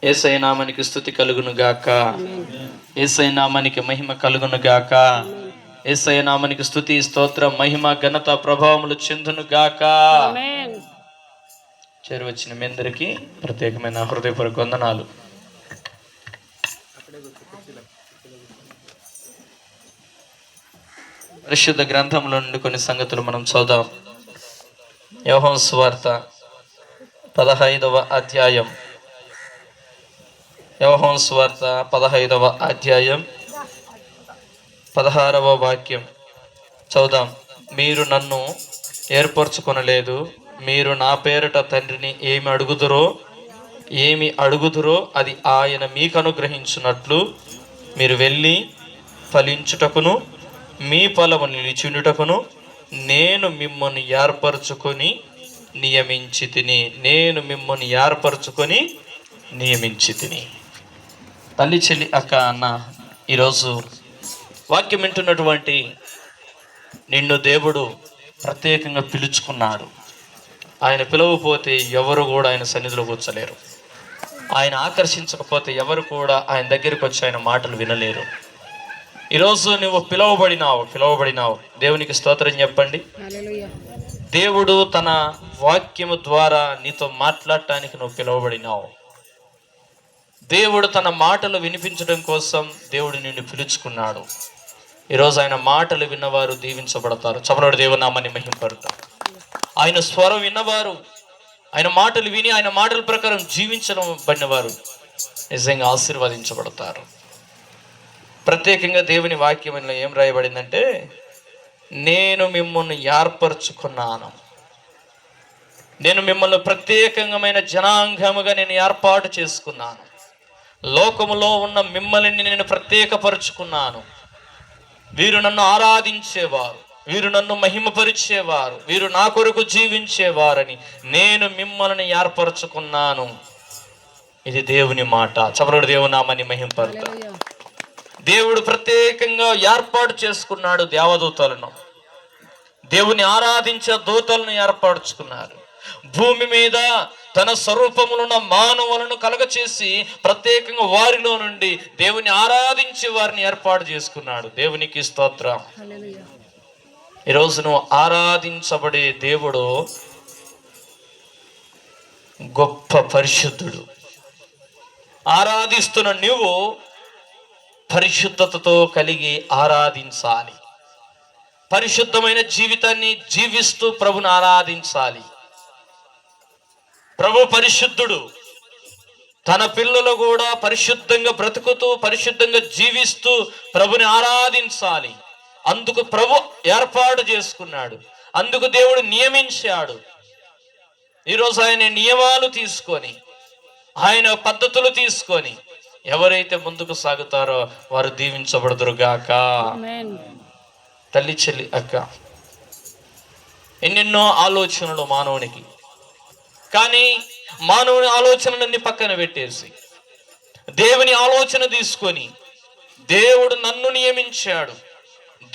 యేసయ్య నామానికి స్తుతి కలుగును గాక. యేసయ్య నామానికి మహిమ కలుగును గాక. యేసయ్య నామానికి స్తుతి, స్తోత్రం, మహిమ, ఘనత, ప్రభావములు చెందును గాక. చేరువచ్చిన మీ అందరికీ ప్రత్యేకమైన హృదయపూర్వక వందనాలు. పరిశుద్ధ గ్రంథంలో నుండి కొన్ని సంగతులు మనం చదుదాం. యోహాను సువార్త 15వ అధ్యాయం. యోహాను సువార్త 15వ అధ్యాయం 16వ వాక్యం చదుదాం. మీరు నన్ను ఏర్పరచుకొనలేదు, మీరు నా పేరట తండ్రిని ఏమి అడుగుదురో అది ఆయన మీకు అనుగ్రహించున్నట్లు మీరు వెళ్ళి ఫలించుటకును మీ ఫలము నిలిచుండుటకును నేను మిమ్మల్ని ఏర్పరచుకొని నియమించి తిని. తల్లి, చెల్లి, అక్క, అన్న, ఈరోజు వాక్యం వింటున్నటువంటి నిన్ను దేవుడు ప్రత్యేకంగా పిలుచుకున్నాడు. ఆయన పిలవకపోతే ఎవరు కూడా ఆయన సన్నిధిలో కూర్చోలేరు. ఆయన ఆకర్షించకపోతే ఎవరు కూడా ఆయన దగ్గరికి వచ్చి ఆయన మాటలు వినలేరు. ఈరోజు నువ్వు పిలవబడినావు. దేవునికి స్తోత్రం చెప్పండి. దేవుడు తన వాక్యము ద్వారా నీతో మాట్లాడటానికి నువ్వు పిలవబడినావు. దేవుడు తన మాటలు వినిపించడం కోసం దేవుడు నిన్ను పిలుచుకున్నాడు. ఈరోజు ఆయన మాటలు విన్నవారు దీవించబడతారు. చపలోడు దేవుని నామాన్ని మహింపడతారు. ఆయన స్వరం విన్నవారు, ఆయన మాటలు విని ఆయన మాటల ప్రకారం జీవించడం పడినవారు నిజంగా ఆశీర్వదించబడతారు. ప్రత్యేకంగా దేవుని వాక్యంలో ఏం రాయబడిందంటే, నేను మిమ్మల్ని ఏర్పరచుకున్నాను, నేను మిమ్మల్ని ప్రత్యేకమైన జనాంగముగా నేను ఏర్పాటు చేసుకున్నాను, లోకములో ఉన్న మిమ్మల్ని నేను ప్రత్యేకపరుచుకున్నాను. వీరు నన్ను ఆరాధించేవారు, వీరు నన్ను మహిమపరిచేవారు, వీరు నా కొరకు జీవించేవారని నేను మిమ్మల్ని ఏర్పరచుకున్నాను. ఇది దేవుని మాట. చపలుడు దేవుని నామాన్ని మహిమపరుతారు. దేవుడు ప్రత్యేకంగా ఏర్పాటు చేసుకున్నాడు దేవదూతలను, దేవుని ఆరాధించే దూతలను ఏర్పరచుకున్నారు. భూమి మీద తన స్వరూపములున్న మానవులను కలగచేసి ప్రత్యేకంగా వారిలో నుండి దేవుని ఆరాధించే వారిని ఏర్పాటు చేసుకున్నాడు. దేవునికి స్తోత్రం. ఈరోజు నువ్వు ఆరాధించబడే దేవుడు గొప్ప పరిశుద్ధుడు. ఆరాధిస్తున్న నువ్వు పరిశుద్ధతతో కలిగి ఆరాధించాలి. పరిశుద్ధమైన జీవితాన్ని జీవిస్తూ ప్రభుని ఆరాధించాలి. ప్రభు పరిశుద్ధుడు. తన పిల్లలు కూడా పరిశుద్ధంగా బ్రతుకుతూ పరిశుద్ధంగా జీవిస్తూ ప్రభుని ఆరాధించాలి. అందుకు ప్రభు ఏర్పాటు చేసుకున్నాడు, అందుకు దేవుడు నియమించాడు. ఈరోజు ఆయన నియమాలు తీసుకొని, ఆయన పద్ధతులు తీసుకొని ఎవరైతే ముందుకు సాగుతారో వారు దీవించబడుదురుగాక. తల్లి, చెల్లి, అక్క, ఎన్నెన్నో ఆలోచనలు మానవునికి. కానీ మానవుని ఆలోచనలన్నీ పక్కన పెట్టేసి దేవుని ఆలోచన తీసుకొని, దేవుడు నన్ను నియమించాడు,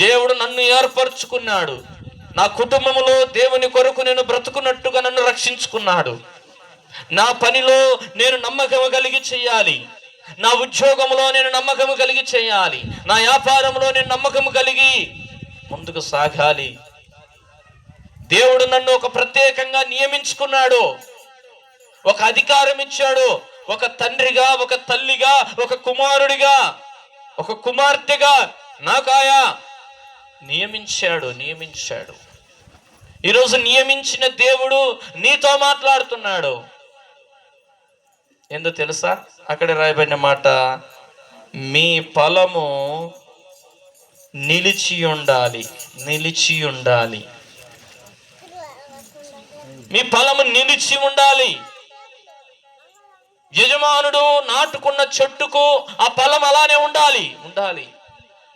దేవుడు నన్ను ఏర్పరచుకున్నాడు, నా కుటుంబంలో దేవుని కొరకు నేను బ్రతుకున్నట్టుగా నన్ను రక్షించుకున్నాడు, నా పనిలో నేను నమ్మకం కలిగి చేయాలి, నా ఉద్యోగంలో నేను నమ్మకం కలిగి చేయాలి, నా వ్యాపారంలో నేను నమ్మకం కలిగి ముందుకు సాగాలి. దేవుడు నన్ను ఒక ప్రత్యేకంగా నియమించుకున్నాడు, ఒక అధికారం ఇచ్చాడు. ఒక తండ్రిగా, ఒక తల్లిగా, ఒక కుమారుడిగా, ఒక కుమార్తెగా నాకాయా నియమించాడు. ఈరోజు నియమించిన దేవుడు నీతో మాట్లాడుతున్నాడు. ఏందో తెలుసా? అక్కడ రాయబడిన మాట, మీ ఫలము నిలిచి ఉండాలి. మీ ఫలము నిలిచి ఉండాలి. యజమానుడు నాటుకున్న చెట్టుకు ఆ ఫలం అలానే ఉండాలి.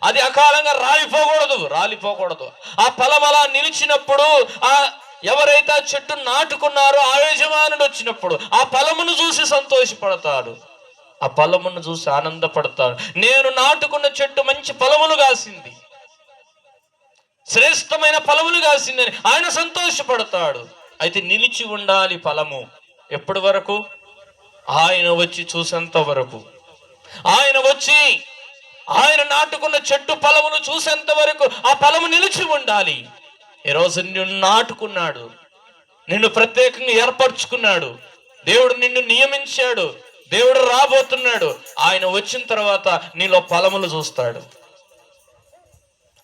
అది అకాలంగా రాలిపోకూడదు. ఆ ఫలం అలా నిలిచినప్పుడు ఎవరైతే ఆ చెట్టు నాటుకున్నారో ఆ యజమానుడు వచ్చినప్పుడు ఆ ఫలమును చూసి సంతోషపడతాడు, ఆ ఫలమును చూసి ఆనందపడతాడు. నేను నాటుకున్న చెట్టు మంచి ఫలములు కాసింది, శ్రేష్టమైన ఫలములు కాసిందని ఆయన సంతోషపడతాడు. అయితే నిలిచి ఉండాలి ఫలము. ఎప్పటి వరకు? ఆయన వచ్చి చూసేంత వరకు, ఆయన వచ్చి ఆయన నాటుకున్న చెట్టు ఫలమును చూసేంత వరకు ఆ ఫలము నిలిచి ఉండాలి. ఈరోజు నిన్ను నాటుకున్నాడు, నిన్ను ప్రత్యేకంగా ఏర్పరచుకున్నాడు, దేవుడు నిన్ను నియమించాడు, దేవుడు రాబోతున్నాడు. ఆయన వచ్చిన తర్వాత నీలో ఫలములు చూస్తాడు.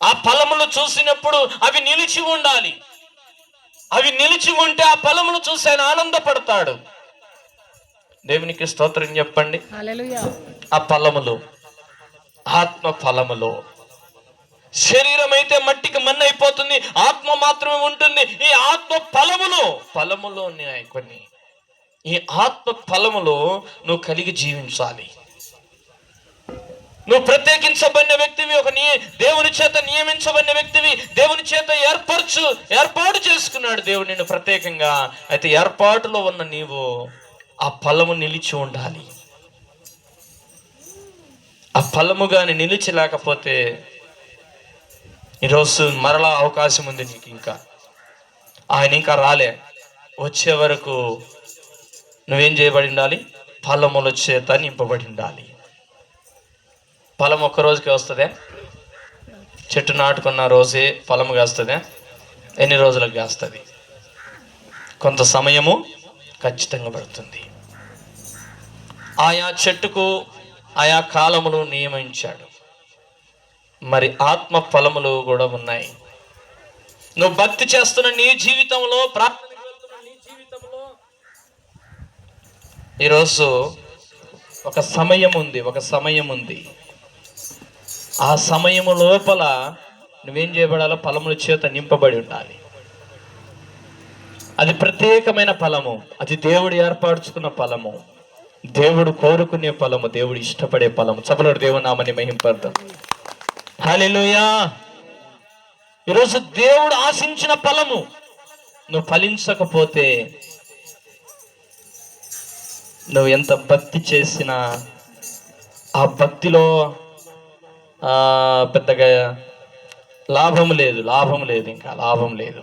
ఆ ఫలములు చూసినప్పుడు అవి నిలిచి ఉండాలి. అవి నిలిచి ఉంటే ఆ ఫలములు చూసి ఆయన ఆనందపడతాడు. దేవునికి స్తోత్రం చెప్పండి. హల్లెలూయా. ఆ ఫలములు ఆత్మ ఫలములు. శరీరం అయితే మట్టికి మన్ను అయిపోతుంది, ఆత్మ మాత్రమే ఉంటుంది. ఈ ఆత్మ ఫలములు ఉన్నాయి కొన్ని. ఈ ఆత్మ ఫలములు నువ్వు కలిగి జీవించాలి. నువ్వు ప్రత్యేకించబడిన వ్యక్తివి, దేవుని చేత నియమించబడిన వ్యక్తివి, దేవుని చేత ఏర్పాటు చేసుకున్నాడు దేవుడు నిన్ను ప్రత్యేకంగా. అయితే ఏర్పాటులో ఉన్న నీవు ఆ ఫలము నిలిచి ఉండాలి. ఆ ఫలము గాని నిలిచి లేకపోతే ఈరోజు మరలా అవకాశం ఉంది నీకు. ఆయన ఇంకా రాలే, వచ్చే వరకు నువ్వేం చేయబడి ఉండాలి? ఫలముల చేత నింపబడి ఉండాలి. ఫలం ఒక్క రోజుకి వస్తుందే? చెట్టు నాటుకున్న రోజే ఫలము కాస్తుందే? ఎన్ని రోజులకు కాస్తుంది? కొంత సమయము ఖచ్చితంగా పడుతుంది. ఆయా చెట్టుకు ఆయా కాలములు నియమించాడు. మరి ఆత్మ ఫలములు కూడా ఉన్నాయి. నువ్వు భక్తి చేస్తున్న నీ జీవితంలో, ప్రార్థనకు వెళ్తున్న నీ జీవితంలో ఈరోజు ఒక సమయం ఉంది. ఆ సమయము లోపల నువ్వేం చేయబడాలో? ఫలముల చేత నింపబడి ఉండాలి. అది ప్రత్యేకమైన ఫలము, అది దేవుడు ఏర్పరచుకున్న ఫలము, దేవుడు కోరుకునే ఫలము, దేవుడు ఇష్టపడే ఫలము. చపలుడు దేవుని నామని మహింపడతాం. హల్లెలూయా. ఈరోజు దేవుడు ఆశించిన ఫలము నువ్వు ఫలించకపోతే, నువ్వు ఎంత భక్తి చేసినా ఆ భక్తిలో పెద్దగా లాభం లేదు. ఇంకా లాభం లేదు.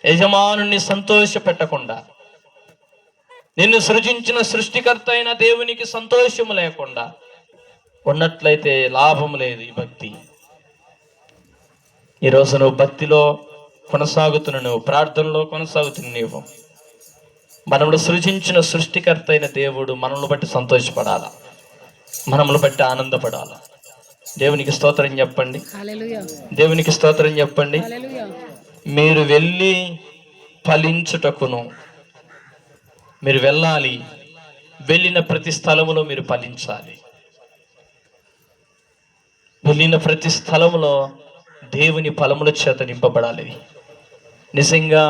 యజమానుని సంతోష పెట్టకుండా, నిన్ను సృజించిన సృష్టికర్త అయిన దేవునికి సంతోషము లేకుండా ఉన్నట్లయితే లాభం లేదు ఈ భక్తి. ఈరోజు నువ్వు భక్తిలో కొనసాగుతున్న, నువ్వు ప్రార్థనలో కొనసాగుతున్న నీవు, మనల్ని సృజించిన సృష్టికర్త అయిన దేవుడు మనల్ని బట్టి సంతోషపడాలా, మనల్ని బట్టి ఆనందపడాలా. దేవునికి స్తోత్రం చెప్పండి. హల్లెలూయా. దేవునికి స్తోత్రం చెప్పండి. హల్లెలూయా. మీరు వెళ్ళి ఫలించుటకును, మీరు వెళ్ళాలి. వెళ్ళిన ప్రతి స్థలములో మీరు ఫలించాలి. వెళ్ళిన ప్రతి స్థలములో దేవుని ఫలముల చేత నింపబడాలి. నిజంగా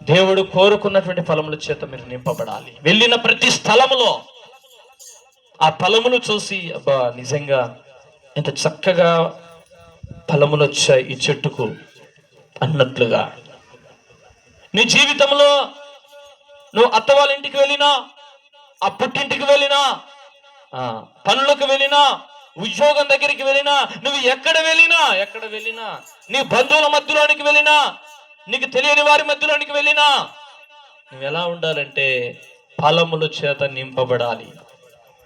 దేవుడు కోరుకున్నటువంటి ఫలముల చేత మీరు నింపబడాలి. వెళ్ళిన ప్రతి స్థలములో ఆ ఫలములు చూసి, అబ్బా నిజంగా ఎంత చక్కగా ఫలములు వచ్చాయి ఈ చెట్టుకు అన్నట్లుగా. నీ జీవితంలో నువ్వు అత్త వాళ్ళ ఇంటికి వెళ్ళినా, ఆ పుట్టింటికి వెళ్ళినా, పనులకు వెళ్ళినా, ఉద్యోగం దగ్గరికి వెళ్ళినా, నువ్వు ఎక్కడ వెళ్ళినా, నీ బంధువుల మధ్యలోనికి వెళ్ళినా, నీకు తెలియని వారి మధ్యలోనికి వెళ్ళినా, నువ్వు ఎలా ఉండాలంటే ఫలముల చేత నింపబడాలి.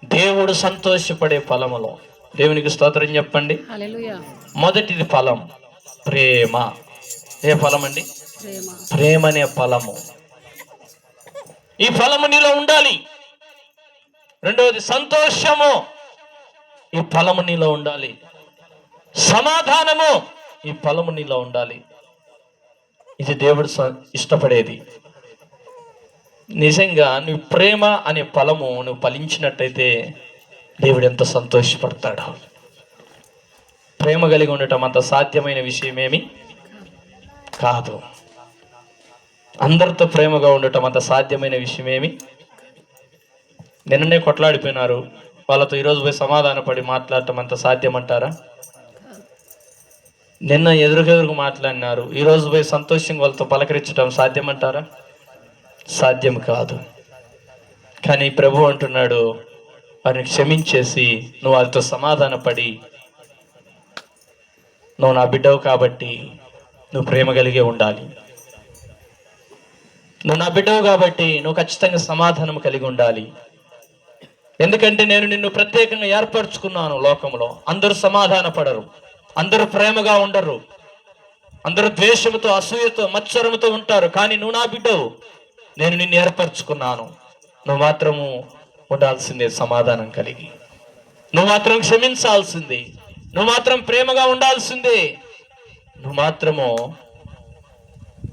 దేవుడు సంతోషపడే ఫలములో. దేవునికి స్తోత్రం చెప్పండి. హల్లెలూయా. మొదటిది ఫలం ప్రేమ. ఏ ఫలం అండి? ప్రేమ అనే ఫలము. ఈ ఫలము నీలో ఉండాలి. రెండవది సంతోషము, ఈ ఫలము నీలో ఉండాలి. సమాధానము, ఈ ఫలము నీలో ఉండాలి. ఇది దేవుడు ఇష్టపడేది. నిజంగా నువ్వు ప్రేమ అనే ఫలము నువ్వు ఫలించినట్టయితే దేవుడు ఎంత సంతోషపడతాడు. ప్రేమ కలిగి ఉండటం అంత సాధ్యమైన విషయమేమి కాదు. అందరితో ప్రేమగా ఉండటం అంత సాధ్యమైన విషయమేమి. నిన్ననే కొట్లాడిపోయినారు, వాళ్ళతో ఈరోజు పోయి సమాధానపడి మాట్లాడటం అంత సాధ్యమంటారా? నిన్న ఎదురుగా మాట్లాడినారు, ఈరోజు పోయి సంతోషంగా వాళ్ళతో పలకరించడం సాధ్యమంటారా? సాధ్యం కాదు. కానీ ప్రభు అంటున్నాడు, వారిని క్షమించేసి నువ్వు వాళ్ళతో సమాధానపడి, నువ్వు నా బిడ్డవు కాబట్టి నువ్వు ప్రేమ కలిగే ఉండాలి. నువ్వు నా బిడ్డవు కాబట్టి నువ్వు ఖచ్చితంగా సమాధానం కలిగి ఉండాలి. ఎందుకంటే నేను నిన్ను ప్రత్యేకంగా ఏర్పరచుకున్నాను. లోకంలో అందరూ సమాధాన పడరు, అందరూ ప్రేమగా ఉండరు, అందరూ ద్వేషముతో, అసూయతో, మత్సరముతో ఉంటారు. కానీ నువ్వు నా బిడ్డవు, నేను నిన్ను ఏర్పరచుకున్నాను. నువ్వు మాత్రము ఉండాల్సిందే సమాధానం కలిగి, నువ్వు మాత్రం క్షమించాల్సిందే, నువ్వు మాత్రం ప్రేమగా ఉండాల్సిందే. నువ్వు మాత్రము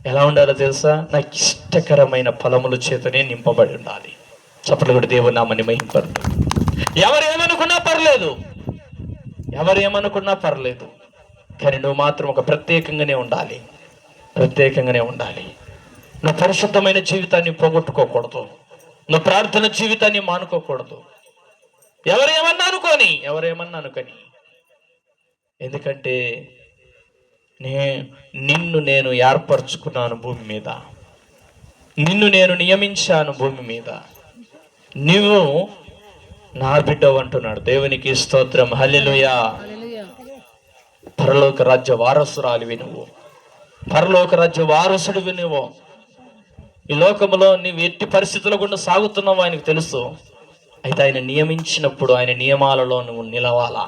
ఎలా ఉండాలో తెలుసా? నాకు ఇష్టకరమైన ఫలముల చేతనే నింపబడి ఉండాలి. చప్పట్లు కూడా దేవుని నామమును మహిమపరుతూ. ఎవరేమనుకున్నా పర్లేదు, ఎవరేమనుకున్నా పర్లేదు, కానీ నువ్వు మాత్రం ఒక ప్రత్యేకంగానే ఉండాలి, ప్రత్యేకంగానే ఉండాలి. నువ్వు పరిశుద్ధమైన జీవితాన్ని పోగొట్టుకోకూడదు, నువ్వు ప్రార్థన జీవితాన్ని మానుకోకూడదు. ఎవరేమన్నా అనుకొని, ఎందుకంటే నిన్ను నేను ఏర్పరచుకున్నాను భూమి మీద, నిన్ను నేను నియమించాను భూమి మీద, నువ్వు నా బిడ్డవు అంటున్నాడు. దేవునికి స్తోత్రం, హల్లెలూయా. పరలోక రాజ్య వారసురాలివి నువ్వు, పరలోక రాజ్య వారసుడివి నువ్వు. ఈ లోకంలో నీవు ఎట్టి పరిస్థితుల గుండా సాగుతున్నావు ఆయనకు తెలుసు. అయితే ఆయన నియమించినప్పుడు ఆయన నియమాలలో నువ్వు నిలవాలా,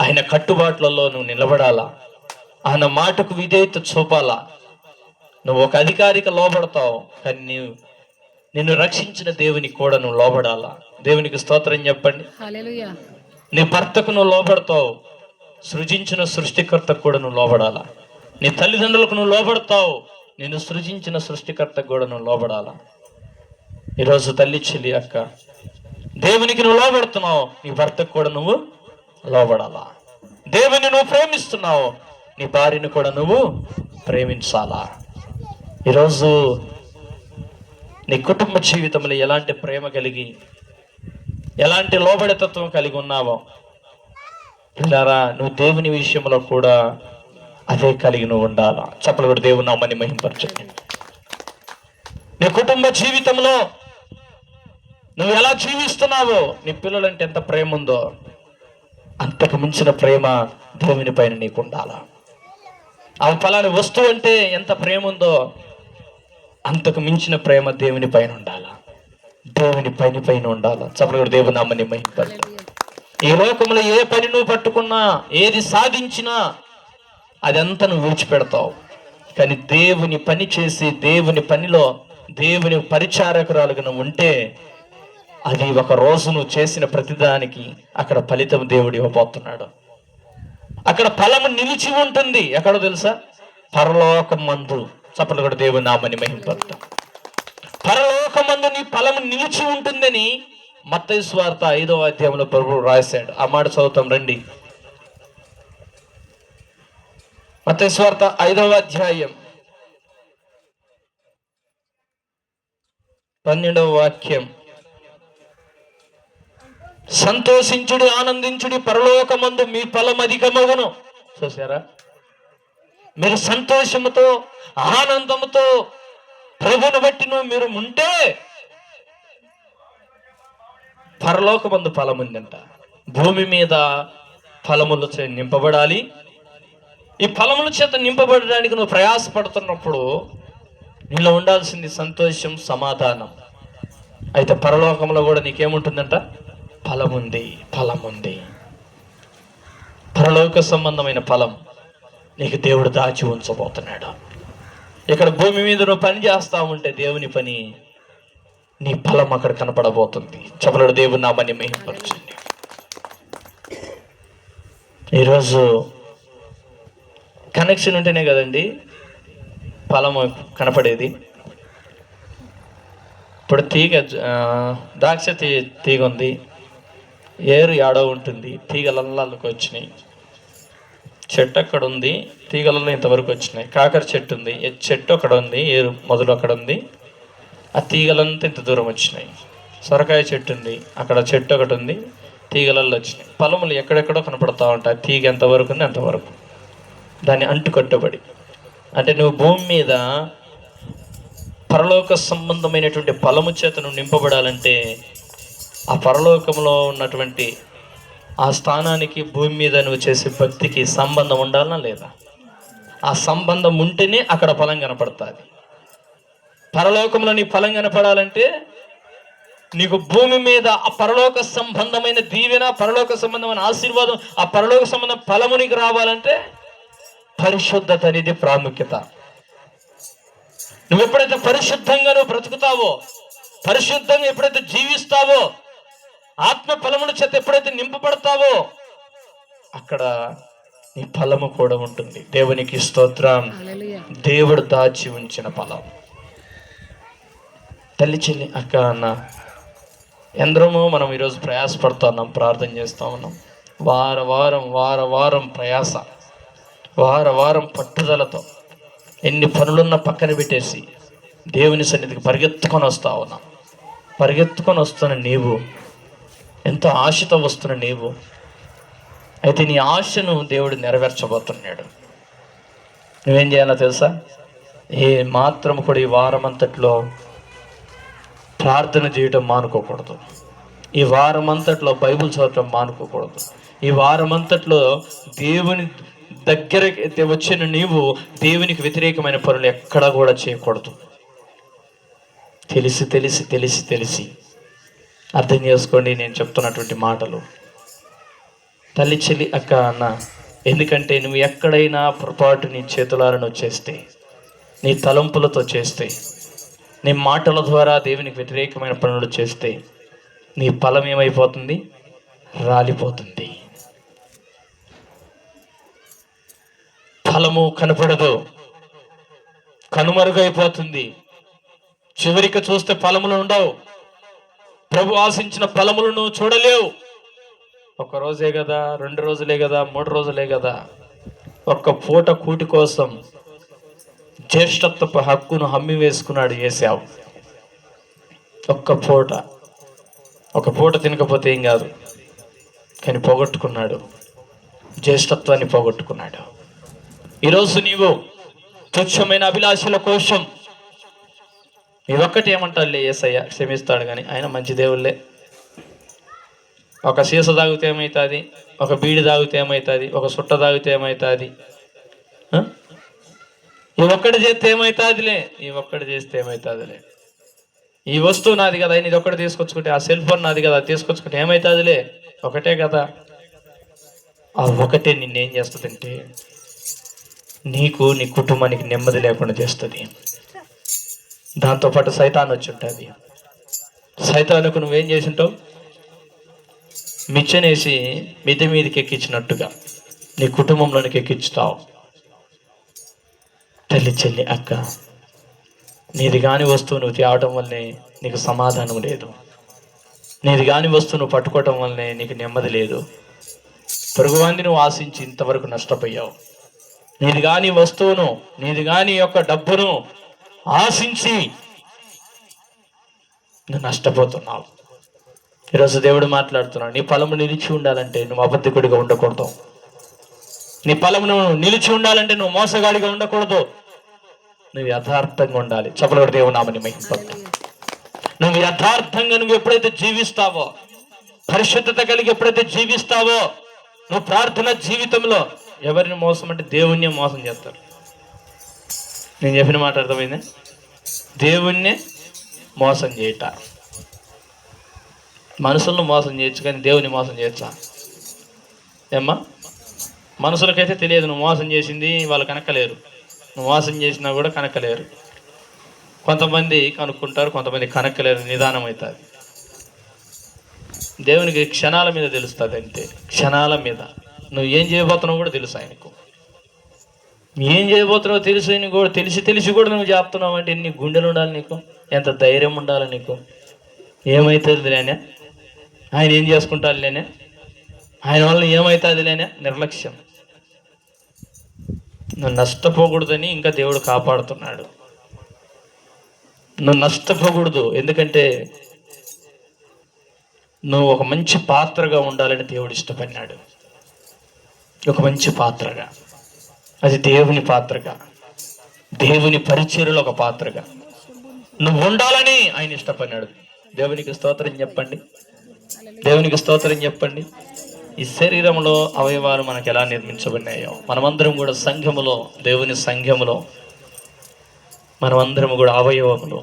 ఆయన కట్టుబాట్లలో నువ్వు నిలబడాలా, ఆయన మాటకు విధేయత చూపాలా. నువ్వు ఒక అధికారికి లోబడతావు, కానీ నిన్ను రక్షించిన దేవునికి కూడా నువ్వు లోబడాలా. దేవునికి స్తోత్రం చెప్పండి. నీ భర్తకు నువ్వు లోబడతావు, సృజించిన సృష్టికర్తకు కూడా నువ్వు లోబడాలా. నీ తల్లిదండ్రులకు నువ్వు లోబడతావు, నిన్ను సృజించిన సృష్టికర్తకు కూడా నువ్వు లోబడాలా. ఈరోజు తల్లి, చెల్లి, అక్క, దేవునికి నువ్వు లోబడుతున్నావు, నీ భర్తకు కూడా నువ్వు లోబడాలా. దేవుని నువ్వు ప్రేమిస్తున్నావు, నీ భార్యను కూడా నువ్వు ప్రేమించాలా. ఈరోజు నీ కుటుంబ జీవితంలో ఎలాంటి ప్రేమ కలిగి, ఎలాంటి లోబడితత్వం కలిగి ఉన్నావో పిల్లారా, నువ్వు దేవుని విషయంలో కూడా అదే కలిగి నువ్వు ఉండాలా. చప్పలు కూడా దేవుని నామమును మహిమపరచండి. నీ కుటుంబ జీవితంలో నువ్వు ఎలా జీవిస్తున్నావో, నీ పిల్లలంటే ఎంత ప్రేమ ఉందో అంతకు మించిన ప్రేమ దేవుని పైన నీకు ఉండాలా. ఆ ఫలాని వస్తువు అంటే ఎంత ప్రేమ ఉందో అంతకు మించిన ప్రేమ దేవుని పైన ఉండాలా, దేవుని పైన ఉండాలా. చప్పలు కూడా దేవుని నామమును మహిమపరచండి. ఈ లోకంలో ఏ పని నువ్వు పట్టుకున్నా, ఏది సాధించినా అదంతా నువ్వు విడిచిపెడతావు. కానీ దేవుని పని చేసి, దేవుని పనిలో దేవుని పరిచారకురాలుగా నువ్వు ఉంటే, అది ఒక రోజు నువ్వు చేసిన ప్రతిదానికి అక్కడ ఫలితం దేవుడు ఇవ్వబోతున్నాడు. అక్కడ ఫలము నిలిచి ఉంటుంది. ఎక్కడో తెలుసా? పరలోకమందు. చప్పట్లు కూడా దేవుని నామమును మహిమపరచుదాం. పరలోకమందు నీ ఫలము నిలిచి ఉంటుందని మత్తయి సువార్త 5వ అధ్యాయంలో ప్రభువు రాశాడు. ఆ మాట చదువుతాం రండి. మత్తయి సువార్త 5వ అధ్యాయం 12వ వాక్యం. సంతోషించుడి, ఆనందించుడి, పరలోకమందు మీ ఫలం అధికమగును. చూసారా? మీరు సంతోషముతో, ఆనందముతో ప్రభువును బట్టి మీరు ఉంటే పరలోకమందు ఫలం ఉందంట. భూమి మీద ఫలముల చేత నింపబడాలి. ఈ ఫలముల చేత నింపబడడానికి నువ్వు ప్రయాసపడుతున్నప్పుడు నీలో ఉండాల్సింది సంతోషం, సమాధానం. అయితే పరలోకంలో కూడా నీకేముంటుందంట? ఫలం ఉంది. పరలోక సంబంధమైన ఫలం నీకు దేవుడు దాచి ఉంచబోతున్నాడు. ఇక్కడ భూమి మీద నువ్వు పని చేస్తా ఉంటే దేవుని పని, నీ ఫలం అక్కడ కనపడబోతుంది. చప్పట్లు దేవుని నామమును మహిమపరచండి. ఈరోజు కనెక్షన్ ఉంటేనే కదండి ఫలము కనపడేది. ఇప్పుడు ద్రాక్ష తీగ ఉంది, ఏరు ఏడో ఉంటుంది, తీగలకి వచ్చినాయి. చెట్టు అక్కడ ఉంది, తీగలలో ఇంతవరకు వచ్చినాయి. కాకర చెట్టు ఉంది, చెట్టు అక్కడ ఉంది, ఏరు మొదలు అక్కడ ఉంది, ఆ తీగలంతా ఇంత దూరం వచ్చినాయి. సొరకాయ చెట్టు ఉంది, అక్కడ చెట్టు ఒకటి ఉంది, తీగలలో వచ్చినాయి. ఫలములు ఎక్కడెక్కడో కనపడతా ఉంటాయి. తీగ ఎంతవరకు ఉంది అంతవరకు దాన్ని అంటు కట్టుబడి. అంటే నువ్వు భూమి మీద పరలోక సంబంధమైనటువంటి ఫలము చేత నువ్వు నింపబడాలంటే ఆ పరలోకంలో ఉన్నటువంటి ఆ స్థానానికి భూమి మీద నువ్వు చేసే భక్తికి సంబంధం ఉండాలనా లేదా? ఆ సంబంధం ఉంటేనే అక్కడ ఫలం కనపడుతుంది. పరలోకంలో నీ ఫలం కనపడాలంటే నీకు భూమి మీద ఆ పరలోక సంబంధమైన దీవెన, పరలోక సంబంధమైన ఆశీర్వాదం, ఆ పరలోక సంబంధం ఫలము నీకు రావాలంటే పరిశుద్ధత అనేది ప్రాముఖ్యత. నువ్వు ఎప్పుడైతే పరిశుద్ధంగా నువ్వు బ్రతుకుతావో, పరిశుద్ధంగా ఎప్పుడైతే జీవిస్తావో, ఆత్మ ఫలముల చేత ఎప్పుడైతే నింపబడతావో అక్కడ నీ ఫలము కూడా ఉంటుంది. దేవునికి స్తోత్రం. దేవుడు దాచి ఉంచిన ఫలం. తల్లి, చెల్లి, అక్క, అన్న ఎందరమో మనం ఈరోజు ప్రయాసపడుతూ ఉన్నాం, ప్రార్థన చేస్తూ ఉన్నాం. వారం ప్రయాస, వారం పట్టుదలతో ఎన్ని పనులున్నా పక్కన పెట్టేసి దేవుని సన్నిధికి పరిగెత్తుకొని వస్తూ ఉన్నాం. పరిగెత్తుకొని వస్తున్న నీవు, ఎంతో ఆశతో వస్తున్న నీవు, అయితే నీ ఆశను దేవుడు నెరవేర్చబోతున్నాడు. నువ్వేం చేయాలో తెలుసా? ఏ మాత్రం కూడా ఈ వారం అంతట్లో ప్రార్థన చేయటం మానుకోకూడదు. ఈ వారం అంతట్లో బైబిల్ చదవటం మానుకోకూడదు. ఈ వారం అంతట్లో దేవుని దగ్గరికి వచ్చిన నీవు దేవునికి వ్యతిరేకమైన పనులు ఎక్కడా కూడా చేయకూడదు. తెలిసి తెలిసి తెలిసి తెలిసి అర్థం చేసుకోండి నేను చెప్తున్నటువంటి మాటలు. తల్లి, చెల్లి, అక్క, అన్న, ఎందుకంటే నువ్వు ఎక్కడైనా పొరపాటు నీ చేతులాలను చేస్తే, నీ తలంపులతో చేస్తే, నీ మాటల ద్వారా దేవునికి వ్యతిరేకమైన పనులు చేస్తే నీ ఫలం ఏమైపోతుంది? రాలిపోతుంది. ఫలము కనపడదు, కనుమరుగైపోతుంది. చివరికి చూస్తే ఫలములు ఉండవు. ప్రభు ఆశించిన ఫలములను చూడలేవు. 1 రోజే కదా, 2 రోజులే కదా, 3 రోజులే కదా, ఒక్క పూట కూటి కోసం జ్యేష్ఠత్వపు హక్కును హమ్మి వేసుకున్నాడు ఏశావు. ఒక పూట తినకపోతే ఏం కాదు, కానీ పోగొట్టుకున్నాడు, జ్యేష్ఠత్వాన్ని పోగొట్టుకున్నాడు. ఈరోజు నీవు తుచ్చమైన అభిలాషల కోసం ఇదొక్కటి ఏమంటాడులే యేసయ్య క్షమిస్తాడు, కానీ ఆయన మంచి దేవుళ్ళే. ఒక సీస తాగితే ఏమవుతుంది, ఒక బీడి తాగితే ఏమవుతుంది, ఒక సుట్ట తాగితే ఏమవుతుంది, ఈ ఒక్కటి చేస్తే ఏమవుతుందిలే, ఈ ఒక్కటి చేస్తే ఏమవుతుందిలే, ఈ వస్తువు నాది కదా, ఇది ఒక్కటి తీసుకొచ్చుకుంటే, ఆ సెల్ ఫోన్ నాది కదా, తీసుకొచ్చుకుంటే ఏమవుతుందిలే, ఒకటే కదా. ఆ ఒకటే నిన్నేం చేస్తుందంటే నీకు, నీ కుటుంబానికి నెమ్మది లేకుండా చేస్తుంది. దాంతోపాటు సైతాన్ వచ్చి ఉంటుంది. సైతానుకు నువ్వేం చేసి ఉంటావు? మిచ్చనేసి మిద్దె మీదకి ఎక్కించినట్టుగా నీ కుటుంబంలోనికి ఎక్కించుతావు. తల్లి, చెల్లి, అక్క, నీది కాని వస్తువు నువ్వు తేవటం వల్లనే నీకు సమాధానం లేదు. నీది కాని వస్తువు నువ్వు పట్టుకోవటం వల్లనే నీకు నెమ్మది లేదు. పొరుగువాన్ని నువ్వు ఆశించి ఇంతవరకు నష్టపోయావు. నీది కాని వస్తువును, నీది కాని యొక్క డబ్బును ఆశించి నువ్వు నష్టపోతున్నావు. ఈరోజు దేవుడు మాట్లాడుతున్నాడు, నీ ఫలము నిలిచి ఉండాలంటే నువ్వు అబద్ధికుడిగా ఉండకూడదు. నీ ఫలమును నిలిచి ఉండాలంటే నువ్వు మోసగాడిగా ఉండకూడదు. నువ్వు యథార్థంగా ఉండాలి. చెప్పలేడు దేవుడు నామని మహింపడు. నువ్వు యథార్థంగా నువ్వు ఎప్పుడైతే జీవిస్తావో, పరిశుద్ధత కలిగి ఎప్పుడైతే జీవిస్తావో, నువ్వు ప్రార్థన జీవితంలో ఎవరిని మోసం అంటే దేవుణ్ణే మోసం చేస్తారు. నేను చెప్పిన మాట అర్థమైందా? దేవుణ్ణే మోసం చేయట. మనుషులను మోసం చేయొచ్చు, కానీ దేవుని మోసం చేయొచ్చా? ఏమ్మా, మనుషులకైతే తెలియదు నువ్వు మోసం చేసింది, వాళ్ళు కనక్కలేరు. నువ్వు మోసం చేసినా కూడా కనక్కలేరు. కొంతమంది కనుక్కుంటారు, కొంతమంది కనక్కలేరు, నిదానం అవుతుంది. దేవునికి క్షణాల మీద తెలుస్తుంది. అంతే, క్షణాల మీద నువ్వు ఏం చేయబోతున్నావు కూడా తెలుసు ఆయనకు. ఏం చేయబోతున్నావు తెలుసు ఆయన కూడా, తెలిసి కూడా నువ్వు చెప్తున్నావు అంటే ఎన్ని గుండెలు ఉండాలి నీకు, ఎంత ధైర్యం ఉండాలి నీకు. ఏమవుతుంది లేనే, ఆయన ఏం చేసుకుంటారు లేనే, ఆయన వల్ల ఏమవుతుంది లేనే, నిర్లక్ష్యం. నువ్వు నష్టపోకూడదని ఇంకా దేవుడు కాపాడుతున్నాడు. నువ్వు నష్టపోకూడదు, ఎందుకంటే నువ్వు ఒక మంచి పాత్రగా ఉండాలని దేవుడు ఇష్టపడినాడు. ఒక మంచి పాత్రగా, అది దేవుని పాత్రగా, దేవుని పరిచర్యలో ఒక పాత్రగా నువ్వు ఉండాలని ఆయన ఇష్టపడినాడు. దేవునికి స్తోత్రం చెప్పండి, దేవునికి స్తోత్రం చెప్పండి. ఈ శరీరంలో అవయవాలు మనకు ఎలా నిర్మించబడినాయో మనమందరం కూడా సంఘములో, దేవుని సంఘములో మనం అందరం కూడా అవయవములు.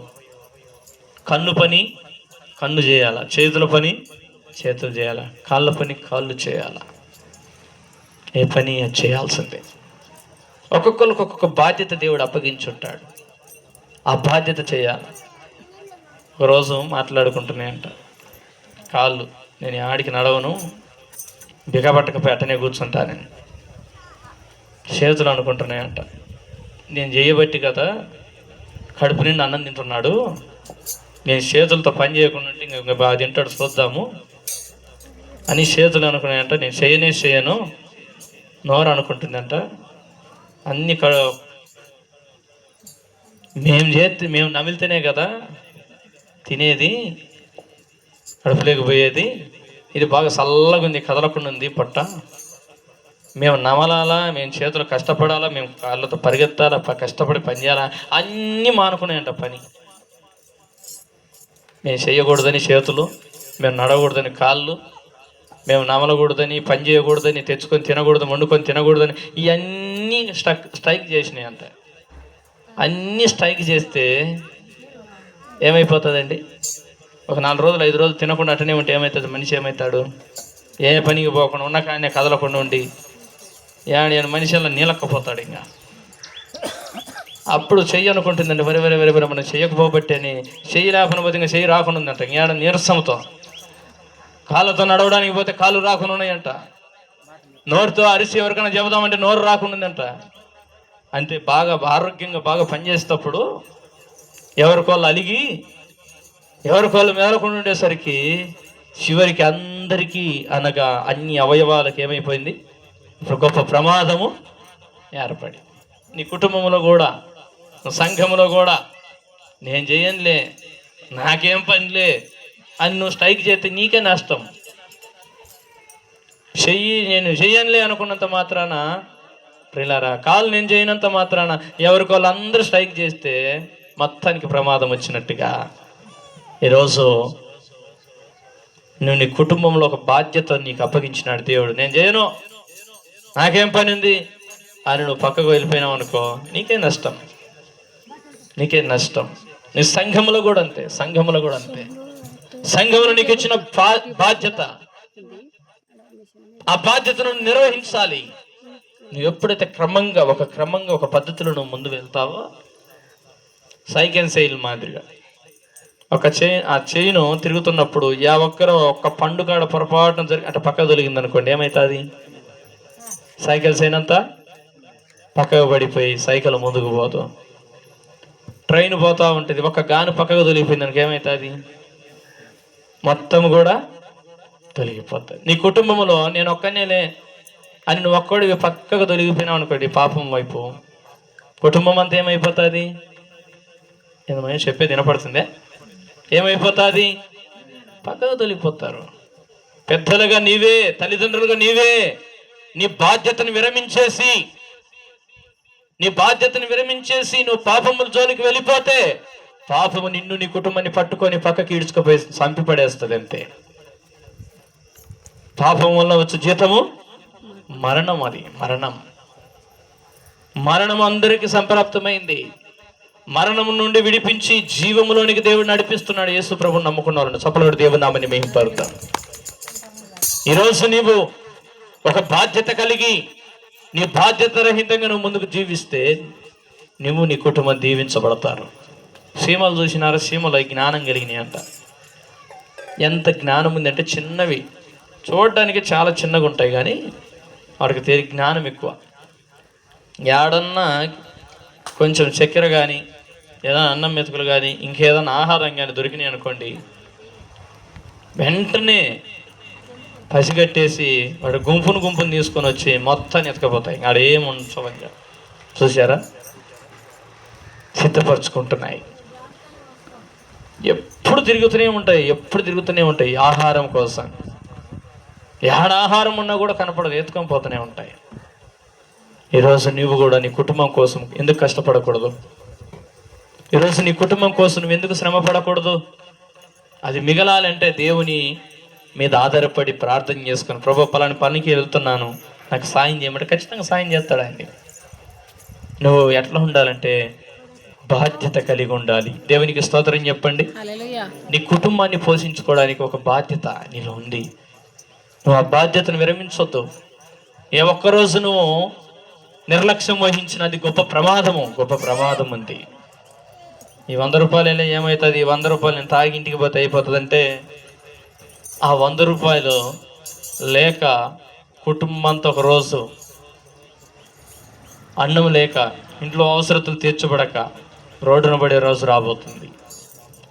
కన్ను పని కన్ను చేయాల, చేతుల పని చేతులు చేయాల, కాళ్ళ పని కాళ్ళు చేయాల. ఏ పని అది చేయాల్సిందే. ఒక్కొక్కరికి ఒక్కొక్క బాధ్యత దేవుడు అప్పగించుంటాడు. ఆ బాధ్యత చేయాలి. ఒకరోజు మాట్లాడుకుంటున్నాయంట, కాళ్ళు నేను ఆడికి నడవను, బిగబట్టకపోయి అట్టనే కూర్చుంటానని. చేతులు అనుకుంటున్నాయంట, నేను చేయబట్టి కదా కడుపు నిండి అన్నం తింటున్నాడు, నేను చేతులతో పని చేయకుండా ఉంటే ఇంకా బాగా తింటాడు చూద్దాము అని చేతులు అనుకున్నాయంట. నేను చేయను నోరు అనుకుంటుందంట. అన్ని మేము నమిలితేనే కదా తినేది, కడుపులోకి పోయేది. ఇది బాగా చల్లగా ఉంది, కదలకుండా ఉంది పొట్ట. మేము నమలాలా, మేము చేతులు కష్టపడాలా, మేము కాళ్ళతో పరిగెత్తాలా, కష్టపడి పని చేయాలా, అన్నీ మానుకున్నాయంట పని. మేము చేయకూడదని చేతులు, మేము నడవకూడదని కాళ్ళు, మేము నమలకూడదని, పని చేయకూడదని, తెచ్చుకొని తినకూడదు, వండుకొని తినకూడదని ఇవన్నీ స్ట్రైక్ చేసినాయి అంట. అన్నీ స్ట్రైక్ చేస్తే ఏమైపోతుందండి? ఒక 4 రోజులు 5 రోజులు తినకుండా అట్టనే ఉంటే ఏమవుతుంది? మనిషి ఏమవుతాడు? ఏ పనికి పోకుండా ఉన్న కానీ కదలకుండా ఉండి ఏడు మనిషి అలా నీలక్కపోతాడు. ఇంకా అప్పుడు చెయ్యి అనుకుంటుందండి, వరే మనం చెయ్యకపోబట్టి అని. చెయ్యి లేకుండా పోతే ఇంకా చెయ్యి రాకుండా ఉందంట. ఏడ నీరసంతో కాళ్ళతో నడవడానికి పోతే కాళ్ళు రాకుండా ఉన్నాయంట. నోరుతో అరిసి ఎవరికైనా చెబుదామంటే నోరు రాకుండా ఉందంట. అంటే బాగా ఆరోగ్యంగా బాగా పనిచేసేటప్పుడు ఎవరికోళ్ళు అలిగి ఎవరికోళ్ళు మేలకుండా ఉండేసరికి చివరికి అందరికీ అనగా అన్ని అవయవాలకు ఏమైపోయింది? ఇప్పుడు గొప్ప ప్రమాదము ఏర్పడి, నీ కుటుంబంలో కూడా, సంఘంలో కూడా నేను చేయనులే, నాకేం పనిలే అని నువ్వు స్ట్రైక్ చేస్తే నీకే నష్టం. నేను చెయ్యనులే అనుకున్నంత మాత్రాన, ప్రియులారా, కాళ్ళు నేను చేయనంత మాత్రాన ఎవరికి వాళ్ళందరూ స్ట్రైక్ చేస్తే మొత్తానికి ప్రమాదం వచ్చినట్టుగా. ఈరోజు నువ్వు నీ కుటుంబంలో ఒక బాధ్యత నీకు అప్పగించినాడు దేవుడు. నేను చేయను, నాకేం పని ఉంది అని నువ్వు పక్కకు వెళ్ళిపోయినావు అనుకో, నీకే నష్టం. నీ సంఘంలో కూడా అంతే. సంఘంలో నీకు ఇచ్చిన బాధ్యత, ఆ బాధ్యతను నిర్వహించాలి. నువ్వు ఎప్పుడైతే క్రమంగా ఒక పద్ధతిలో నువ్వు ముందు వెళ్తావో, సైకిల్ సెయిల్ మాదిరిగా ఆ చైను తిరుగుతున్నప్పుడు ఒక్క పండుగ పొరపాటున జరిగి అట్లా పక్కకు తొలిగింది అనుకోండి, ఏమవుతుంది? సైకిల్ చైన్ అంతా పక్కకు పడిపోయి సైకిల్ ముందుకు పోదు. ట్రైన్ పోతూ ఉంటుంది, ఒక గాను పక్కకు తొలిగిపోయింది అనుకో, ఏమవుతుంది? మొత్తం కూడా తొలగిపోతుంది. నీ కుటుంబంలో నేను ఒక్కనేలే అని నువ్వు ఒక్కడివి పక్కకు తొలగిపోయినావు అనుకోండి, పాపం వైపు, కుటుంబం అంతా ఏమైపోతుంది? ఏమైనా చెప్పేది వినపడుతుందే? ఏమైపోతుంది? పక్కకు తొలగిపోతారు. పెద్దలుగా నీవే, తల్లిదండ్రులుగా నీవే నీ బాధ్యతను విరమించేసి నువ్వు పాపముల జోలికి వెళ్ళిపోతే పాపము నిన్ను నీ కుటుంబాన్ని పట్టుకొని పక్కకి ఈడ్చుకుపోయి చంపిపడేస్తుంది అంతే. పాపం వల్ల వచ్చే జీతము మరణం. అది మరణం అందరికీ సంప్రాప్తమైంది. మరణం నుండి విడిపించి జీవములోనికి దేవుడు నడిపిస్తున్నాడు. యేసు ప్రభువుని నమ్ముకున్న వాళ్ళని చప్పలవాడు దేవుని నామమున మహిమపరుద్దాం. ఈరోజు నీవు ఒక బాధ్యత కలిగి నీ బాధ్యత రహితంగా నువ్వు ముందుకు జీవిస్తే నువ్వు నీ కుటుంబం దీవించబడతారు. సీమలు చూసినారా? సీమలో జ్ఞానం కలిగినాయి అంట. ఎంత జ్ఞానం ఉందంటే చిన్నవి, చూడడానికి చాలా చిన్నగా ఉంటాయి, కానీ వాడికి జ్ఞానం ఎక్కువ. ఏడన్నా కొంచెం చక్కెర కానీ, ఏదైనా అన్నం మెతుకులు కానీ, ఇంకేదైనా ఆహారం కానీ దొరికినాయి అనుకోండి, వెంటనే పసిగట్టేసి వాడు గుంపును తీసుకొని వచ్చి మొత్తాన్ని ఎత్తుకపోతాయి. ఆడేం ఉంచవంగా. చూసారా? సిద్ధపరచుకుంటున్నాయి. ఎప్పుడు తిరుగుతూనే ఉంటాయి ఆహారం కోసం. ఏడ ఆహారం ఉన్నా కూడా కనపడదు, ఎత్తుకొని పోతూనే ఉంటాయి. ఈరోజు నువ్వు కూడా నీ కుటుంబం కోసం ఎందుకు కష్టపడకూడదు? ఈరోజు నీ కుటుంబం కోసం నువ్వు ఎందుకు శ్రమ పడకూడదు? అది మిగలాలంటే దేవుని మీద ఆధారపడి ప్రార్థన చేసుకుని, ప్రభు పలాని పనికి వెళ్తున్నాను, నాకు సాయం చేయమంటే ఖచ్చితంగా సాయం చేస్తాడు ఆయన. నువ్వు ఎట్లా ఉండాలంటే బాధ్యత కలిగి ఉండాలి. దేవునికి స్తోత్రం చెప్పండి. నీ కుటుంబాన్ని పోషించుకోవడానికి ఒక బాధ్యత నీలో ఉంది. నువ్వు ఆ బాధ్యతను విరమించొద్దు. ఏ ఒక్కరోజు నువ్వు నిర్లక్ష్యం వహించినది గొప్ప ప్రమాదం ఉంది. ఈ 100 రూపాయలు ఏమవుతుంది, 100 రూపాయలు నేను తాగి ఇంటికి పోతే అయిపోతుందంటే ఆ 100 రూపాయలు లేక కుటుంబంతో ఒక రోజు అన్నం లేక ఇంట్లో అవసరతలు తీర్చబడక రోడ్డున పడే రోజు రాబోతుంది.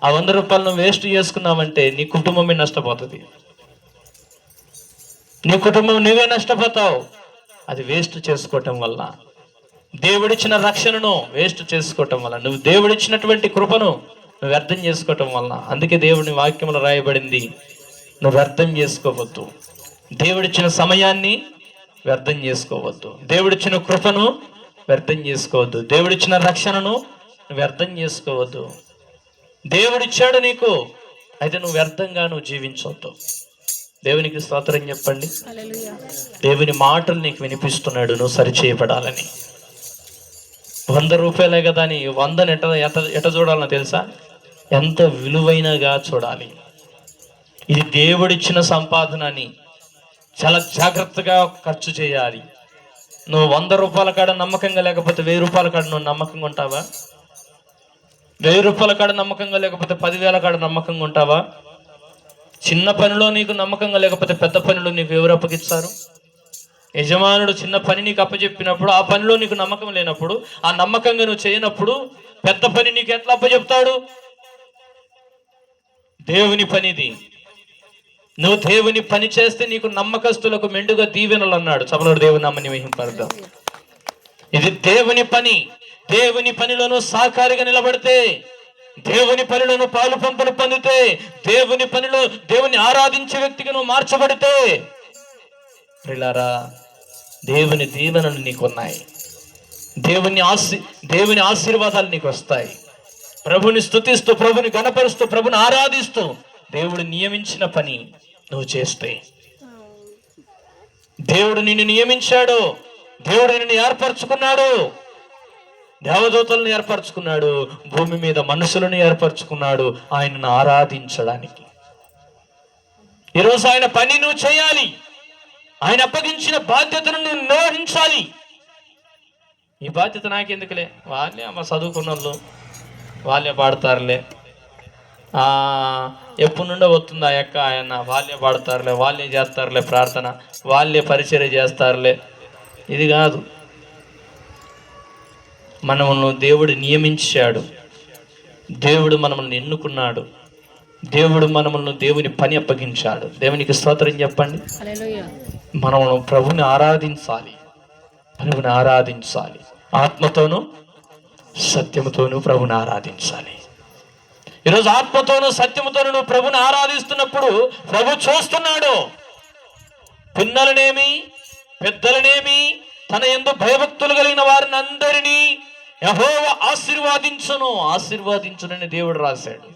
ఆ 100 రూపాయలను వేస్ట్ చేసుకున్నావంటే నీ కుటుంబమే నష్టపోతుంది. నీ కుటుంబం నువ్వే నష్టపోతావు. అది వేస్ట్ చేసుకోవటం వల్ల, దేవుడిచ్చిన రక్షణను వేస్ట్ చేసుకోవటం వల్ల, నువ్వు దేవుడిచ్చినటువంటి కృపను నువ్వు వ్యర్థం చేసుకోవటం వల్ల. అందుకే దేవుని వాక్యంలో రాయబడింది, నువ్వు వ్యర్థం చేసుకోవద్దు. దేవుడిచ్చిన సమయాన్ని వ్యర్థం చేసుకోవద్దు. దేవుడిచ్చిన కృపను వ్యర్థం చేసుకోవద్దు. దేవుడిచ్చిన రక్షణను నువ్వు వ్యర్థం చేసుకోవద్దు. దేవుడిచ్చాడు నీకు, అయితే నువ్వు వ్యర్థంగా నువ్వు జీవించవద్దు. దేవునికి స్తోత్రం చెప్పండి. దేవుని మాటలు నీకు వినిపిస్తున్నాడు నువ్వు సరిచేయబడాలని. 100 రూపాయలే కదా అని 100ని ఎట చూడాలన్నా తెలుసా? ఎంత విలువైనగా చూడాలి. ఇది దేవుడిచ్చిన సంపాదన అని చాలా జాగ్రత్తగా ఖర్చు చేయాలి. నువ్వు 100 రూపాయల కాడ నమ్మకంగా లేకపోతే 1000 రూపాయల కాడ నువ్వు నమ్మకంగా ఉంటావా? 1000 రూపాయల కాడ నమ్మకంగా లేకపోతే 10,000 కాడ నమ్మకంగా ఉంటావా? చిన్న పనిలో నీకు నమ్మకంగా లేకపోతే పెద్ద పనిలో నీకు ఎవరు అప్పగిస్తారు? యజమానుడు చిన్న పని నీకు అప్పచెప్పినప్పుడు ఆ పనిలో నీకు నమ్మకం లేనప్పుడు, ఆ నమ్మకంగా నువ్వు చేయనప్పుడు పెద్ద పని నీకు ఎట్లా అప్పచెప్తాడు? దేవుని పనిది. నువ్వు దేవుని పని చేస్తే నీకు నమ్మకస్తులకు మెండుగా దీవెనలు అన్నాడు. సభలో దేవుని నామమును మహిమపరచుదాం. ఇది దేవుని పని. దేవుని పనిలోనూ సహకారిగా నిలబడితే, దేవుని పనిలో పాలు పంపులు పొందితే, దేవుని పనిలో దేవుని ఆరాధించే వ్యక్తిగా నువ్వు మార్చబడితే, ప్రియులారా, దేవుని దీవెనలు నీకున్నాయి. దేవుని ఆశీర్వాదాలు నీకు వస్తాయి. ప్రభుని స్తుతిస్తూ, ప్రభుని గణపరుస్తూ, ప్రభుని ఆరాధిస్తూ దేవుడు నియమించిన పని నువ్వు చేస్తే, దేవుడు నిన్ను నియమించాడు, దేవుడు నిన్ను ఏర్పరచుకున్నాడు, దేవదూతలను ఏర్పరచుకున్నాడు, భూమి మీద మనుషులను ఏర్పరచుకున్నాడు ఆయనను ఆరాధించడానికి. ఈరోజు ఆయన పని నువ్వు చేయాలి. ఆయన అప్పగించిన బాధ్యతను నువ్వు నిర్వహించాలి. ఈ బాధ్యత నాకెందుకులే, వాళ్ళే అమ్మ చదువుకున్న వాళ్ళు వాళ్ళే పాడతారులే, ఎప్పటి నుండో వస్తుంది ఆ యొక్క ఆయన, వాళ్ళే పాడతారులే, వాళ్ళే చేస్తారులే ప్రార్థన, వాళ్ళే పరిచర్య చేస్తారులే. ఇది కాదు. మనమును దేవుడు నియమించాడు, దేవుడు మనల్ని ఎన్నుకున్నాడు, దేవుడు మనల్ని దేవుని పని అప్పగించాడు. దేవునికి స్తోత్రం చెప్పండి. మనము ప్రభుని ఆరాధించాలి. ప్రభుని ఆరాధించాలి. ఆత్మతోనూ సత్యముతోనూ ప్రభుని ఆరాధించాలి. ఈరోజు ఆత్మతోనూ సత్యముతోనూ నువ్వు ప్రభుని ఆరాధిస్తున్నప్పుడు ప్రభు చూస్తున్నాడు. పిన్నలనేమి పెద్దలనేమి తన యందు భయభక్తులు కలిగిన వారిని అందరినీ యెహోవా ఆశీర్వదించునని దేవుడు రాశాడు.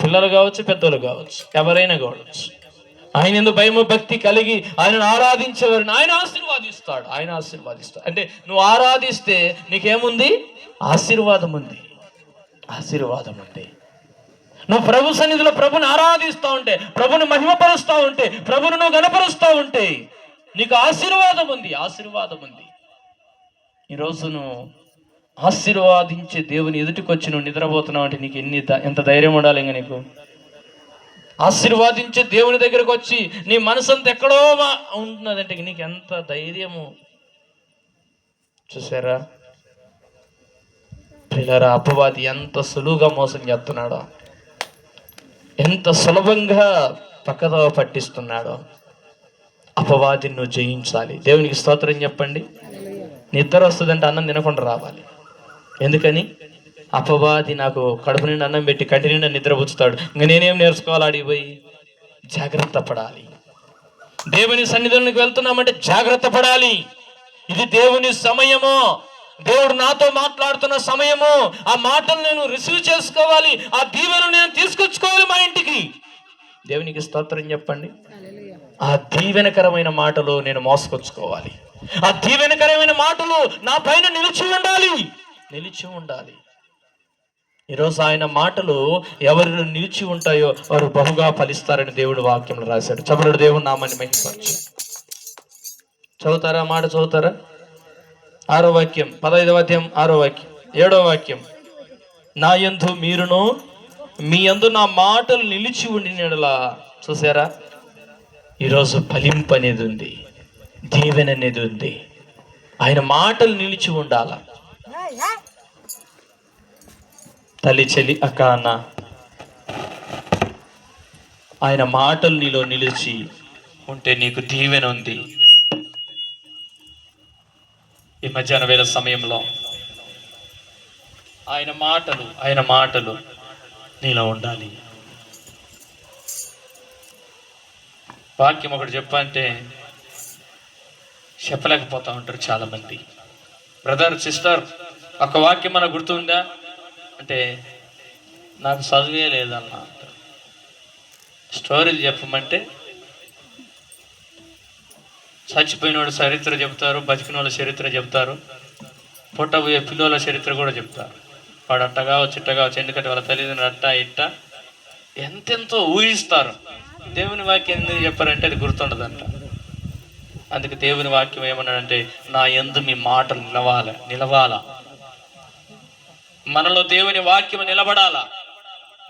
పిల్లలు కావచ్చు, పెద్దలు కావచ్చు, ఎవరైనా కావచ్చు, ఆయన యందు భయము భక్తి కలిగి ఆయనను ఆరాధించేవారిని ఆయన ఆశీర్వాదిస్తాడు. అంటే నువ్వు ఆరాధిస్తే నీకేముంది? ఆశీర్వాదం ఉంది. నువ్వు ప్రభు సన్నిధిలో ప్రభుని ఆరాధిస్తూ ఉంటే, ప్రభుని మహిమపరుస్తూ ఉంటే, ప్రభుని నువ్వు గణపరుస్తూ ఉంటే నీకు ఆశీర్వాదం ఉంది. ఈరోజు నువ్వు ఆశీర్వాదించే దేవుని ఎదుటికి వచ్చి నువ్వు నిద్రపోతున్నావు అంటే నీకు ఎంత ధైర్యం ఉండాలి. ఇంకా నీకు ఆశీర్వాదించే దేవుని దగ్గరకు వచ్చి నీ మనసు అంతా ఎక్కడో ఉంటున్నదంటే నీకు ఎంత ధైర్యము. చూసారా పిల్లరా, అపవాది ఎంత సులువుగా మోసం చేస్తున్నాడో, ఎంత సులభంగా పక్కదో పట్టిస్తున్నాడో. అపవాదిని నువ్వు జయించాలి. దేవునికి స్తోత్రం చెప్పండి. నిద్ర వస్తుందంటే అన్నం తినకుండా రావాలి. ఎందుకని? అపవాది నాకు కడుపు నిండా అన్నం పెట్టి కంటి నిండా నిద్రపుచ్చుతాడు. ఇంకా నేనేం నేర్చుకోవాలి? అడిగిపోయి జాగ్రత్త పడాలి. దేవుని సన్నిధిలోకి వెళ్తున్నామంటే జాగ్రత్త పడాలి. ఇది దేవుని సమయము, దేవుడు నాతో మాట్లాడుతున్న సమయము. ఆ మాటలు నేను రిసీవ్ చేసుకోవాలి, ఆ దీవెనను నేను తీసుకొచ్చుకోవాలి మా ఇంటికి. దేవునికి స్తోత్రం చెప్పండి. ఆ దీవెనకరమైన మాటలు నేను మోసుకొచ్చుకోవాలి. ఆ దీవెనకరమైన మాటలు నా పైన నిలిచి ఉండాలి. ఈరోజు ఆయన మాటలు ఎవరిలో నిలిచి ఉంటాయో వారు బహుగా ఫలిస్తారని దేవుడు వాక్యంలో రాశాడు. చబలుడు దేవుడు నామాన్ని మహిమపరచు. చదువుతారా? మాట చదువుతారా? 6వ వాక్యం, 15వ అధ్యాయం 6వ వాక్యం, 7వ వాక్యం. నా యందు మీరును మీ యందు నా మాటలు నిలిచి ఉండినలా. చూసారా, ఈరోజు ఫలింపు అనేది ఉంది, దీవెన అనేది ఉంది. ఆయన మాటలు నిలిచి ఉండాల. తల్లి, చెల్లి, అక్క, అన్న, ఆయన మాటలు నీలో నిలిచి ఉంటే నీకు దీవెన ఉంది. ఈ మధ్యాహ్న వేళ సమయంలో ఆయన మాటలు నీలో ఉండాలి. వాక్యం ఒకటి చెప్పంటే చెప్పలేకపోతా ఉంటారు చాలామంది. బ్రదర్, సిస్టర్, ఒక వాక్యం మనకు గుర్తుందా అంటే నాకు చదివే లేదన్న. స్టోరీలు చెప్పమంటే చచ్చిపోయిన వాడు చరిత్ర చెప్తారు, బతికిన వాళ్ళ చరిత్ర చెప్తారు, పుట్టబోయే పిల్లల చరిత్ర కూడా చెప్తారు. వాడు అట్ట కావచ్చు, ఇట్ట కావచ్చు, ఎందుకంటే వాళ్ళ తల్లిదండ్రులు అట్ట ఇట్ట ఎంతెంతో ఊహిస్తారు. దేవుని వాక్యం ఎందుకు చెప్పారంటే అది గుర్తుండదంట. అందుకే దేవుని వాక్యం ఏమన్నాడంటే, నా యందు మీ మాటలు నిలవాల. మనలో దేవుని వాక్యం నిలబడాలా.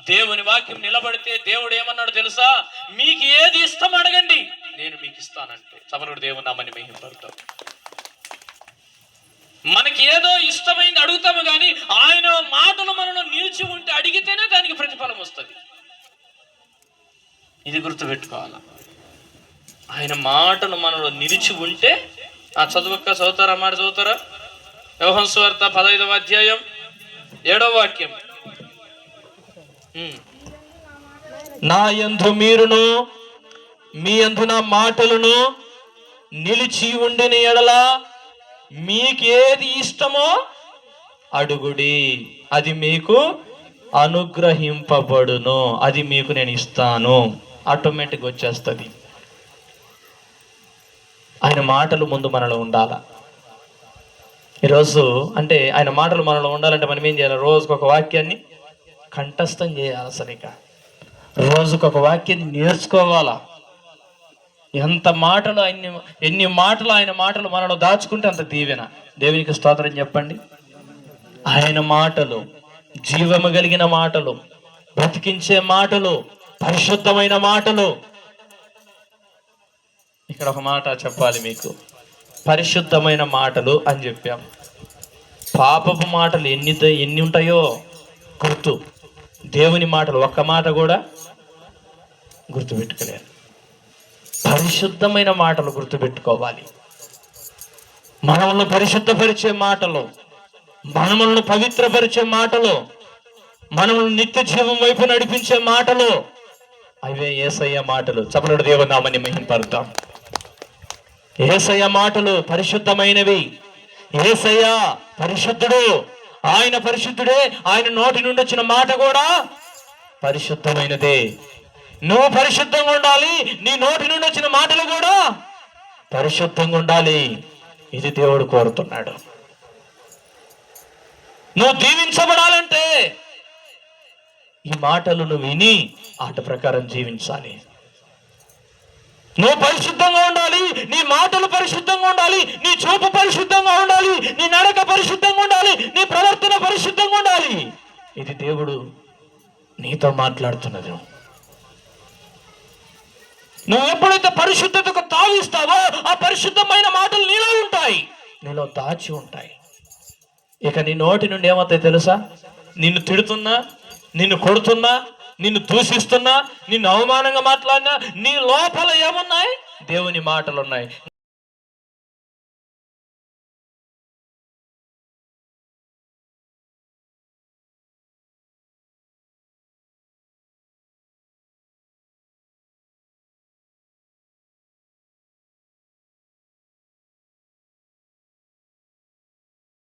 దేవుని వాక్యం నిలబడితే దేవుడు ఏమన్నాడు తెలుసా? మీకు ఏది ఇష్టం అడగండి, నేను మీకు ఇస్తానంటే. చబలుడు దేవుని నామాన్ని మహిమపడతాం. మనకి ఏదో ఇష్టమైంది అడుగుతాము కానీ ఆయన మాటలు మనలో నిలిచి ఉంటే అడిగితేనే దానికి ప్రతిఫలం వస్తుంది. ఇది గుర్తుపెట్టుకోవాలా. ఆయన మాటలు మనలో నిలిచి ఉంటే. ఆ చదువుతారా? మాట చదువుతారా? యోహాను సువార్త 15వ అధ్యాయం 7వ వాక్యం. నా యందు మీరును మీ యందు నా మాటలను నిలిచి ఉండిన ఎడల మీకు ఏది ఇష్టమో అడుగుడి, అది మీకు అనుగ్రహింపబడును, అది మీకు నేను ఇస్తాను. ఆటోమేటిక్గా వచ్చేస్తుంది. ఆయన మాటలు ముందు మనలో ఉండాల. ఈరోజు అంటే ఆయన మాటలు మనలో ఉండాలంటే మనం ఏం చేయాలి? రోజుకొక వాక్యాన్ని కంఠస్థం చేయాలి. అసలు ఇక రోజుకొక వాక్యాన్ని నేర్చుకోవాలా. ఎంత మాటలు ఎన్ని మాటలు ఆయన మాటలు మనలో దాచుకుంటే అంత దీవెన. దేవునికి స్తోత్రం చెప్పండి. ఆయన మాటలు జీవము కలిగిన మాటలు, బ్రతికించే మాటలు, పరిశుద్ధమైన మాటలు. ఇక్కడ ఒక మాట చెప్పాలి మీకు, పరిశుద్ధమైన మాటలు అని చెప్పాం. పాపపు మాటలు ఎన్ని ఉంటాయో గుర్తు. దేవుని మాటలు ఒక్క మాట కూడా గుర్తుపెట్టుకోలేరు. పరిశుద్ధమైన మాటలు గుర్తుపెట్టుకోవాలి. మనల్ని పరిశుద్ధపరిచే మాటలు, మనల్ని పవిత్రపరిచే మాటలు, మనల్ని నిత్య జీవం వైపు నడిపించే మాటలు, అవే యేసయ్య మాటలు. చపలుడు దేవుని నామాన్ని మహిమపరుద్దాం. యేసయ్య మాటలు పరిశుద్ధమైనవి. యేసయ్య పరిశుద్ధుడు. ఆయన పరిశుద్ధుడే. ఆయన నోటి నుండి వచ్చిన మాట కూడా పరిశుద్ధమైనదే. నువ్వు పరిశుద్ధంగా ఉండాలి, నీ నోటి నుండి వచ్చిన మాటలు కూడా పరిశుద్ధంగా ఉండాలి. ఇది దేవుడు కోరుతున్నాడు. నువ్వు దీవించబడాలంటే ఈ మాటలు నువ్వు విని ఆట ప్రకారం జీవించాలి. నువ్వు పరిశుద్ధంగా ఉండాలి, నీ మాటలు పరిశుద్ధంగా ఉండాలి, నీ చూపు పరిశుద్ధంగా ఉండాలి, నీ నడక పరిశుద్ధంగా ఉండాలి, నీ ప్రవర్తన పరిశుద్ధంగా ఉండాలి. ఇది దేవుడు నీతో మాట్లాడుతున్నది. నువ్వు ఎప్పుడైతే పరిశుద్ధతకు తావిస్తావో ఆ పరిశుద్ధమైన మాటలు నీలో ఉంటాయి, నీలో దాచి ఉంటాయి. ఇక నీ నోటి నుండి ఏమవుతాయి తెలుసా? నిన్ను తిడుతున్నా, నిన్ను కొడుతున్నా, నిన్ను దూషిస్తున్నా, నిన్ను అవమానంగా మాట్లాడినా నీ లోపల ఏమున్నాయి? దేవుని మాటలు ఉన్నాయి.